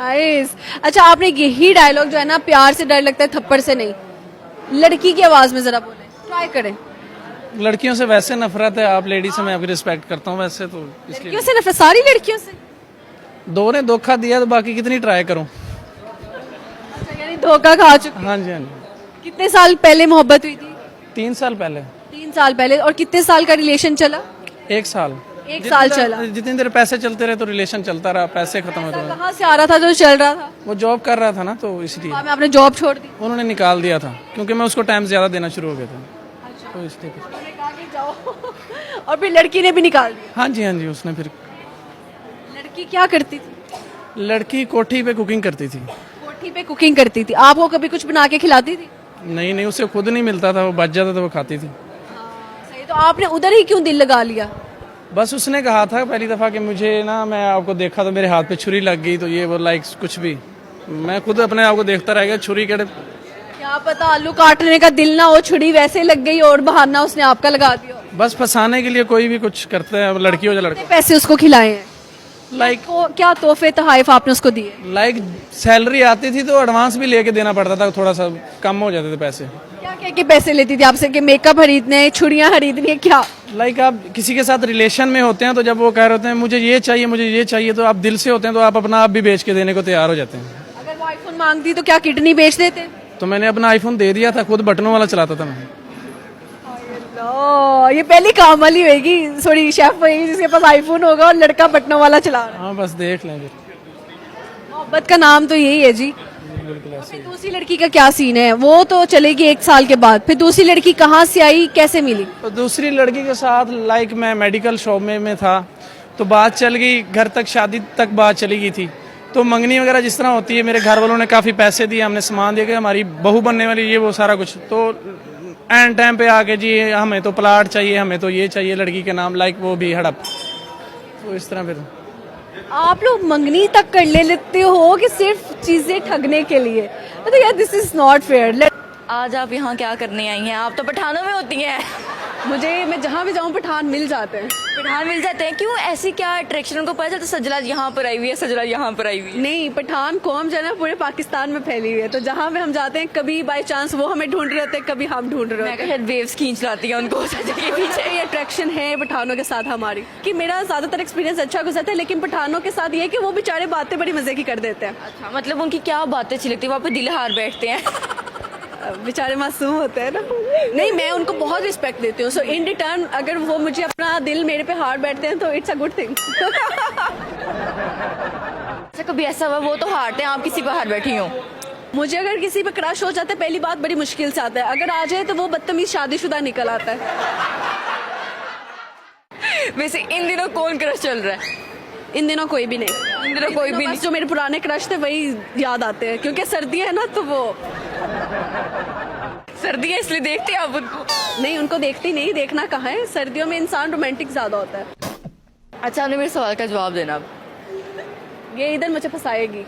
Nice. अच्छा, आपने यही डायलॉग जो है ना, प्यार से डर लगता है थप्पड़ से नहीं, लड़की की आवाज में जरा बोले, ट्राई करें। लड़कियों से वैसे नफरत है, आप लेडी से मैं आपकी रिस्पेक्ट करता हूँ वैसे तो इसलिए। लड़कियों से नफरत, सारी लड़कियों से? दो ने धोखा दिया तो बाकी कितनी ट्राई करूँ। अच्छा, यानी धोखा खा चुके। हाँ जी हाँ जी। कितने साल पहले मोहब्बत हुई थी? 3 साल पहले। 3 साल पहले। और कितने साल का रिलेशन चला? 1 साल। 1 साल चला। जितनी देर पैसे चलते रहे तो रिलेशन चलता रहा, पैसे खत्म होते रहे। कहाँ से आ रहा था जो चल रहा था? वो जॉब कर रहा था ना तो इसलिए बाद में आपने जॉब छोड़ दी? उन्होंने निकाल दिया था क्योंकि मैं उसको टाइम ज्यादा देना शुरू हो गया था। तो इसलिए उन्होंने कहा कि जाओ और फिर लड़की ने भी निकाल दिया। हाँ जी हाँ जी। उसने फिर लड़की क्या करती थी? लड़की कोठी पे कुकिंग करती थी। कोठी पे कुकिंग करती थी। आपको कभी कुछ बना के खिलाती थी? नहीं नहीं, उसे खुद नहीं मिलता था, वो बच जाता था वो खाती थी। सही। तो आपने उधर ही क्यों दिल लगा लिया? बस उसने कहा था पहली दफा कि मुझे ना, मैं आपको देखा तो मेरे हाथ पे छुरी लग गई, तो ये वो लाइक कुछ भी, मैं खुद अपने आप को देखता रह गया छुरी के। क्या पता आलू काटने का दिल ना हो, छुरी वैसे लग गई और बहाना उसने आपका लगा दिया हो। बस फंसाने के लिए कोई भी कुछ करते हैं, लड़की हो या लड़का। कितने पैसे उसको खिलाए हैं? लाइक क्या तोहफे तोहफे आपने उसको दिए? लाइक सैलरी आती थी तो एडवांस भी लेके देना पड़ता था, थोड़ा सा कम हो जाते थे पैसे। क्या क्या के पैसे लेती थी आपसे? कि मेकअप खरीदने, छुड़ियां खरीदनी है, क्या? लाइक आप किसी के साथ रिलेशन में होते हैं तो जब वो कह रहे होते हैं मुझे ये चाहिए मुझे ये चाहिए, तो आप दिल से होते हैं तो आप अपना आप भी बेच के देने को तैयार हो जाते हैं। अगर वो आईफोन मांगती तो क्या किडनी बेच देते? तो मैंने अपना आईफोन दे दिया था, खुद बटनों वाला चलाता था मैं। लो, ये पहली काम वाली होगी, सॉरी शेफ होगी जिसके पास आईफोन होगा और लड़का बटनों वाला चला रहा है। हाँ बस देख लें फिर। मोहब्बत का नाम तो यही है जी। बिल्कुल ऐसे फिर दूसरी लड़की का क्या सीन है? वो तो चलेगी 1 साल के बाद, फिर दूसरी लड़की कहाँ से आई, कैसे मिली? तो दूसरी लड़की के साथ लाइक मैं मेडिकल शॉप में था तो बात चल गई, घर तक शादी तक बात चली गई थी। तो मंगनी वगैरह जिस तरह होती है, मेरे घर वालों ने काफ़ी पैसे दिए, हमने सामान दिया कि हमारी बहू बनने वाली, ये वो सारा कुछ। तो एंड टाइम पे आके जी हमें तो प्लाट चाहिए, हमें तो ये चाहिए लड़की के नाम, लाइक वो भी हड़प। तो इस तरह फिर आप लोग मंगनी तक कर ले लेते हो कि सिर्फ चीजें ठगने के लिए? तो यार दिस इज नॉट फेयर। आज आप यहाँ क्या करने आई हैं? आप तो पठानों में होती हैं। मुझे, मैं जहाँ भी जाऊँ पठान मिल जाते हैं। पठान मिल जाते हैं? क्यों, ऐसी क्या अट्रैक्शन? उनको पता चलता सजला यहाँ पर आई हुई है, सजला यहाँ पर आई हुई है। नहीं, पठान कौम जो है ना पूरे पाकिस्तान में फैली हुई है, तो जहाँ पे हम जाते हैं कभी बाय चांस वो हमें ढूंढ रहे होते हैं, कभी हम ढूंढ रहे मैं होते हैं। शायद वेव्स खींच लाती हैं उनको सजल के पीछे। ये अट्रैक्शन है पठानों के साथ हमारी, कि मेरा ज्यादातर एक्सपीरियंस अच्छा गुजरता है, लेकिन पठानों के साथ ये है कि वो बेचारे बातें बड़ी मजे की कर देते हैं। अच्छा, मतलब उनकी क्या बातें अच्छी लगती है? वहाँ पे दिल हार बैठते हैं। बेचारे मासूम होते हैं ना। नहीं, मैं उनको बहुत रिस्पेक्ट देती हूँ, सो इन रिटर्न अगर वो मुझे अपना दिल मेरे पे हार बैठते हैं तो इट्स अ गुड थिंग। अच्छा, कभी ऐसा हुआ वो तो हारते हैं, आप किसी पर हार बैठी हो? मुझे अगर किसी पे क्रश हो जाता है, पहली बात बड़ी मुश्किल से आता है, अगर आ जाए तो वो बदतमीज शादीशुदा निकल आता है। वैसे इन दिनों कौन क्रश चल रहा है? इन दिनों कोई भी नहीं। इन दिनों कोई भी बस नहीं। जो मेरे पुराने क्रश थे वही याद आते हैं, क्योंकि सर्दी है ना तो वो। सर्दी है इसलिए देखते हैं आप उनको? नहीं, उनको देखती नहीं, देखना कहाँ है, सर्दियों में इंसान रोमांटिक ज्यादा होता है। अच्छा, आपने मेरे सवाल का जवाब देना अब। ये इधर मुझे फंसाएगी।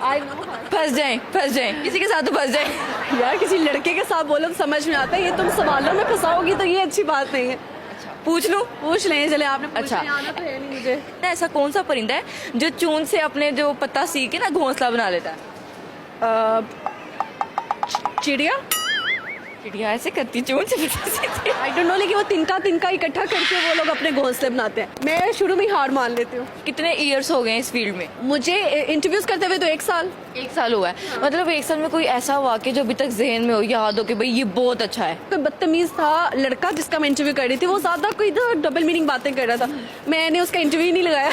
I know. फंस जाएं, फंस जाएं, किसी के साथ तो फंस जाएं। यार किसी लड़के के साथ बोलो तो समझ में आता है, ये तुम सवालों में फंसाओगी तो ये अच्छी बात नहीं है। पूछ लूं? पूछ लें, चले आपने अच्छा। आना तो है नहीं मुझे। ऐसा कौन सा परिंदा है जो चून से अपने जो पत्ता सी के ना घोंसला बना लेता है? चिड़िया। चिड़िया ऐसे करती चून से पत्ता सीती? आई डोंट नो, लेकिन वो तिनका तिनका इकट्ठा करके वो लोग अपने घोंसले बनाते हैं। मैं शुरू में ही हार मान लेती हूँ। कितने इयर्स हो गए हैं इस फील्ड में? मुझे इंटरव्यूज करते हुए तो 1 साल। 1 साल हुआ है। मतलब 1 साल में कोई ऐसा वाक्य जो अभी तक जहन में हो, याद हो कि भाई ये बहुत अच्छा है? कोई बदतमीज था लड़का जिसका मैं इंटरव्यू कर रही थी, वो ज्यादा कोई डबल मीनिंग बातें कर रहा था, मैंने उसका इंटरव्यू नहीं लगाया।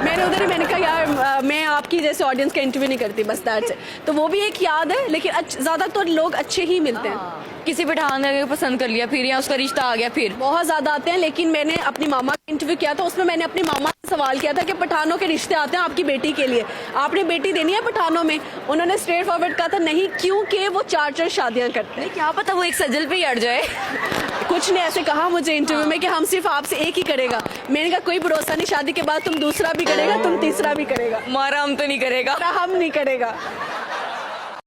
मैंने उधर ही मैंने कहा यार मैं आपकी जैसे ऑडियंस का इंटरव्यू नहीं करती, बस दैट्स इट। तो वो भी एक याद है, लेकिन ज्यादातर लोग अच्छे ही मिलते हैं। किसी पठान ने पसंद कर लिया फिर, या उसका रिश्ता आ गया फिर? बहुत ज्यादा आते हैं, लेकिन मैंने अपनी मामा का इंटरव्यू किया था, उसमें मैंने अपनी मामा से सवाल किया था कि पठानों के रिश्ते आते हैं आपकी बेटी के लिए, आपने बेटी देनी है पठानों में? उन्होंने स्ट्रेट फॉरवर्ड कहा था नहीं, क्योंकि वो 4 शादियां करते हैं। क्या पता वो एक सजल पे ही अड़ जाए। कुछ ने ऐसे कहा मुझे इंटरव्यू में कि हम सिर्फ आपसे एक ही करेगा। मैंने कहा कोई भरोसा नहीं, शादी के बाद तुम दूसरा भी करेगा, तुम तीसरा भी करेगा, हमारा हम तो नहीं करेगा। हम नहीं करेगा।